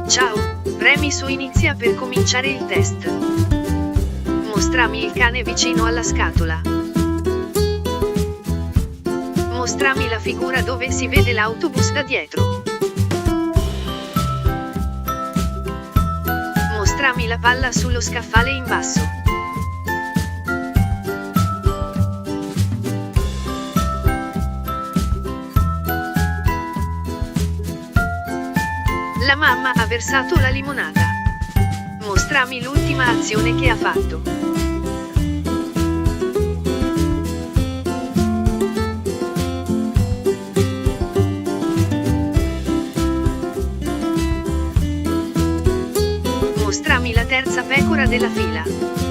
Ciao, premi su inizia per cominciare il test. Mostrami il cane vicino alla scatola. Mostrami la figura dove si vede l'autobus da dietro. Mostrami la palla sullo scaffale in basso. La mamma ha versato la limonata. Mostrami l'ultima azione che ha fatto. Mostrami la terza pecora della fila.